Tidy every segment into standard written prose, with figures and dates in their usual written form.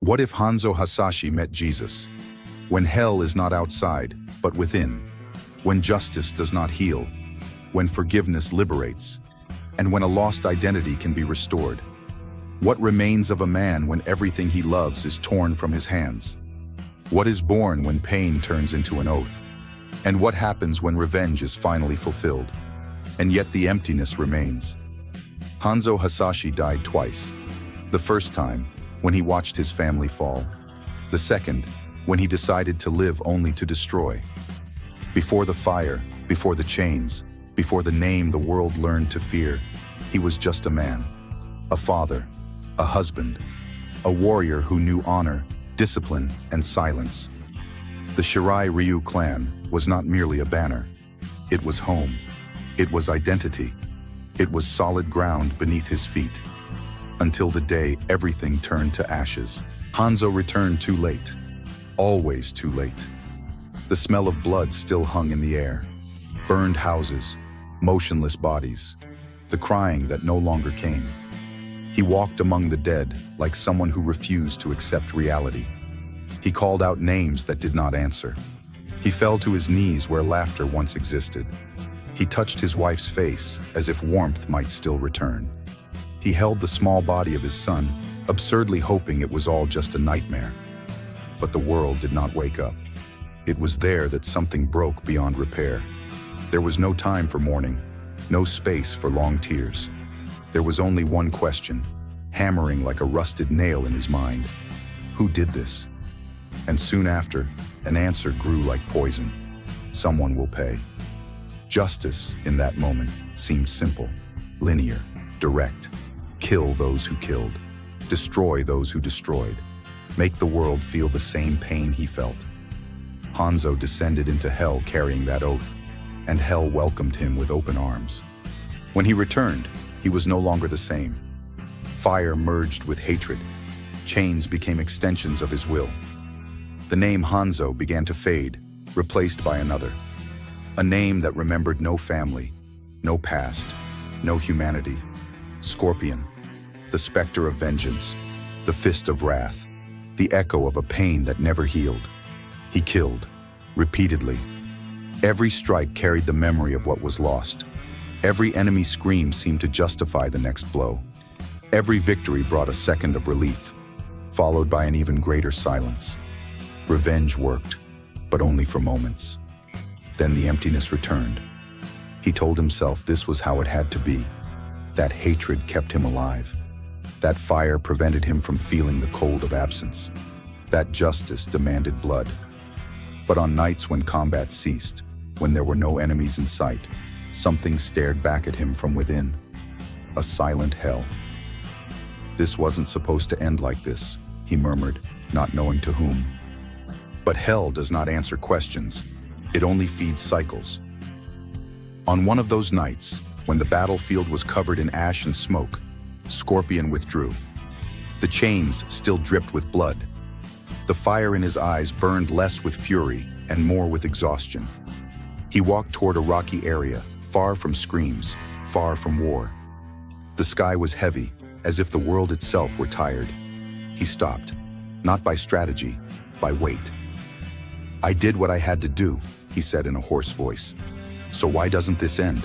What if Hanzo Hasashi met Jesus? When hell is not outside, but within. When justice does not heal. When forgiveness liberates. And when a lost identity can be restored. What remains of a man when everything he loves is torn from his hands? What is born when pain turns into an oath? And what happens when revenge is finally fulfilled? And yet the emptiness remains. Hanzo Hasashi died twice. The first time, when he watched his family fall. The second, when he decided to live only to destroy. Before the fire, before the chains, before the name the world learned to fear, he was just a man, a father, a husband, a warrior who knew honor, discipline, and silence. The Shirai Ryu clan was not merely a banner. It was home. It was identity. It was solid ground beneath his feet. Until the day everything turned to ashes. Hanzo returned too late. Always too late. The smell of blood still hung in the air. Burned houses, motionless bodies, the crying that no longer came. He walked among the dead like someone who refused to accept reality. He called out names that did not answer. He fell to his knees where laughter once existed. He touched his wife's face as if warmth might still return. He held the small body of his son, absurdly hoping it was all just a nightmare. But the world did not wake up. It was there that something broke beyond repair. There was no time for mourning, no space for long tears. There was only one question, hammering like a rusted nail in his mind. Who did this? And soon after, an answer grew like poison. Someone will pay. Justice, in that moment, seemed simple, linear, direct. Kill those who killed. Destroy those who destroyed. Make the world feel the same pain he felt. Hanzo descended into hell carrying that oath, and hell welcomed him with open arms. When he returned, he was no longer the same. Fire merged with hatred. Chains became extensions of his will. The name Hanzo began to fade, replaced by another. A name that remembered no family, no past, no humanity. Scorpion, the specter of vengeance, the fist of wrath, the echo of a pain that never healed. He killed, repeatedly. Every strike carried the memory of what was lost. Every enemy scream seemed to justify the next blow. Every victory brought a second of relief, followed by an even greater silence. Revenge worked, but only for moments. Then the emptiness returned. He told himself this was how it had to be. That hatred kept him alive. That fire prevented him from feeling the cold of absence. That justice demanded blood. But on nights when combat ceased, when there were no enemies in sight, something stared back at him from within. A silent hell. This wasn't supposed to end like this, he murmured, not knowing to whom. But hell does not answer questions. It only feeds cycles. On one of those nights, when the battlefield was covered in ash and smoke, Scorpion withdrew. The chains still dripped with blood. The fire in his eyes burned less with fury and more with exhaustion. He walked toward a rocky area, far from screams, far from war. The sky was heavy, as if the world itself were tired. He stopped, not by strategy, by weight. I did what I had to do, he said in a hoarse voice. So why doesn't this end?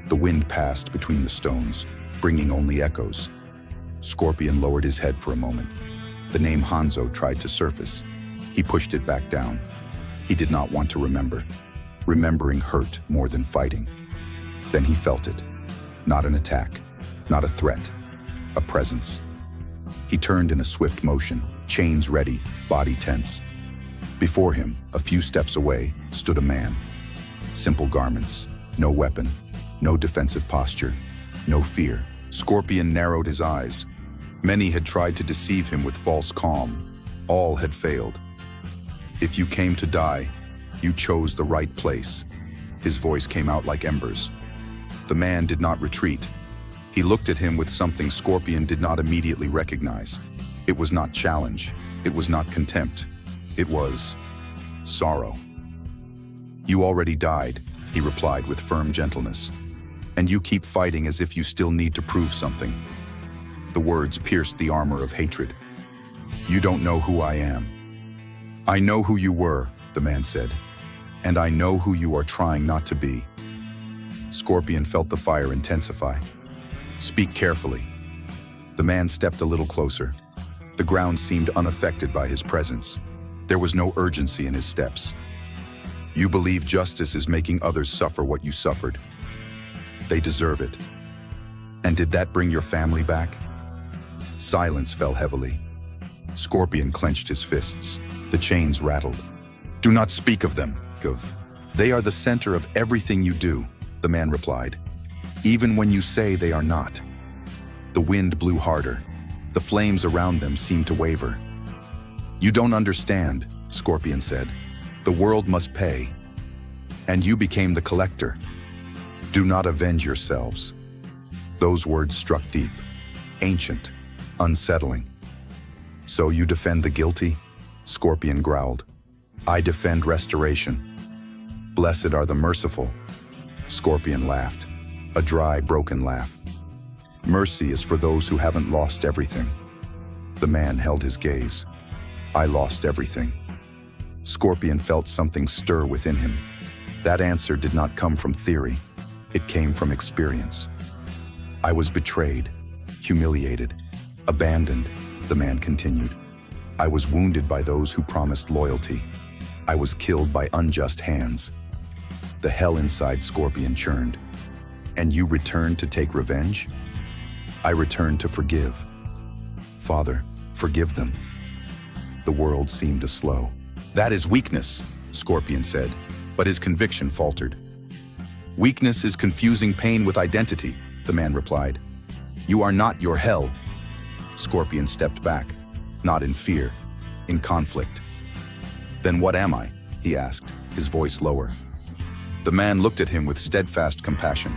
The wind passed between the stones, bringing only echoes. Scorpion lowered his head for a moment. The name Hanzo tried to surface. He pushed it back down. He did not want to remember. Remembering hurt more than fighting. Then he felt it. Not an attack, not a threat, a presence. He turned in a swift motion, chains ready, body tense. Before him, a few steps away, stood a man. Simple garments, no weapon, no defensive posture, no fear. Scorpion narrowed his eyes. Many had tried to deceive him with false calm. All had failed. If you came to die, you chose the right place. His voice came out like embers. The man did not retreat. He looked at him with something Scorpion did not immediately recognize. It was not challenge. It was not contempt. It was sorrow. You already died, he replied with firm gentleness. And you keep fighting as if you still need to prove something. The words pierced the armor of hatred. You don't know who I am. I know who you were, the man said, and I know who you are trying not to be. Scorpion felt the fire intensify. Speak carefully. The man stepped a little closer. The ground seemed unaffected by his presence. There was no urgency in his steps. You believe justice is making others suffer what you suffered. They deserve it. And did that bring your family back? Silence fell heavily. Scorpion clenched his fists. The chains rattled. Do not speak of them, Gov. They are the center of everything you do, the man replied. Even when you say they are not. The wind blew harder. The flames around them seemed to waver. You don't understand, Scorpion said. The world must pay. And you became the collector. Do not avenge yourselves. Those words struck deep, ancient, unsettling. So you defend the guilty? Scorpion growled. I defend restoration. Blessed are the merciful. Scorpion laughed, a dry, broken laugh. Mercy is for those who haven't lost everything. The man held his gaze. I lost everything. Scorpion felt something stir within him. That answer did not come from theory. It came from experience. I was betrayed, humiliated, abandoned, the man continued. I was wounded by those who promised loyalty. I was killed by unjust hands. The hell inside Scorpion churned. And you returned to take revenge? I returned to forgive. Father, forgive them. The world seemed to slow. That is weakness, Scorpion said, but his conviction faltered. Weakness is confusing pain with identity, the man replied. You are not your hell. Scorpion stepped back, not in fear, in conflict. Then what am I? He asked, his voice lower. The man looked at him with steadfast compassion.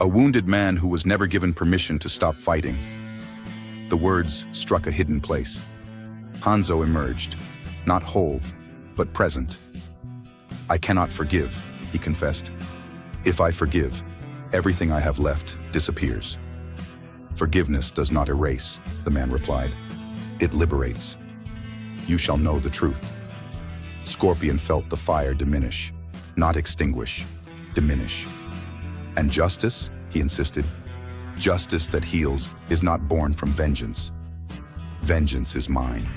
A wounded man who was never given permission to stop fighting. The words struck a hidden place. Hanzo emerged, not whole, but present. I cannot forgive, he confessed. If I forgive, everything I have left disappears. Forgiveness does not erase, the man replied. It liberates. You shall know the truth. Scorpion felt the fire diminish, not extinguish, diminish. And justice, he insisted. Justice that heals is not born from vengeance. Vengeance is mine.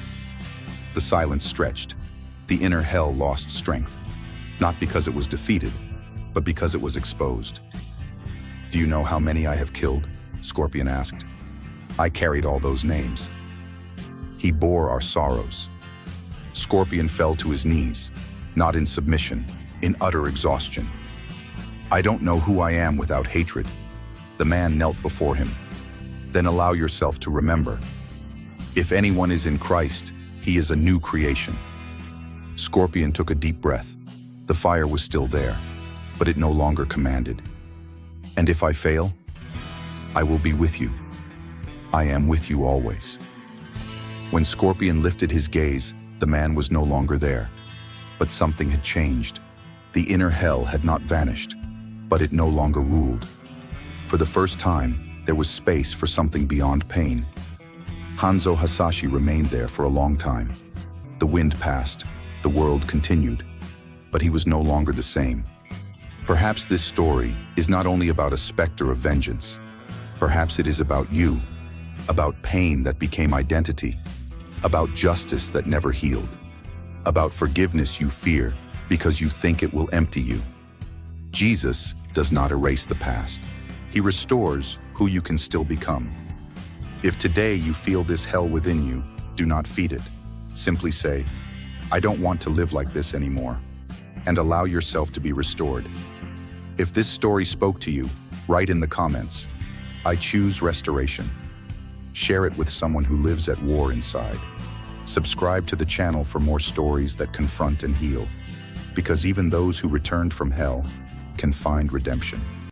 The silence stretched. The inner hell lost strength, not because it was defeated, but because it was exposed. Do you know how many I have killed? Scorpion asked. I carried all those names. He bore our sorrows. Scorpion fell to his knees, not in submission, in utter exhaustion. I don't know who I am without hatred. The man knelt before him. Then allow yourself to remember. If anyone is in Christ, he is a new creation. Scorpion took a deep breath. The fire was still there, but it no longer commanded. And if I fail, I will be with you. I am with you always. When Scorpion lifted his gaze, the man was no longer there. But something had changed. The inner hell had not vanished, but it no longer ruled. For the first time, there was space for something beyond pain. Hanzo Hasashi remained there for a long time. The wind passed, the world continued, but he was no longer the same. Perhaps this story is not only about a specter of vengeance. Perhaps it is about you, about pain that became identity, about justice that never healed, about forgiveness you fear because you think it will empty you. Jesus does not erase the past. He restores who you can still become. If today you feel this hell within you, do not feed it. Simply say, I don't want to live like this anymore, and allow yourself to be restored. If this story spoke to you, write in the comments, I choose restoration. Share it with someone who lives at war inside. Subscribe to the channel for more stories that confront and heal, because even those who returned from hell can find redemption.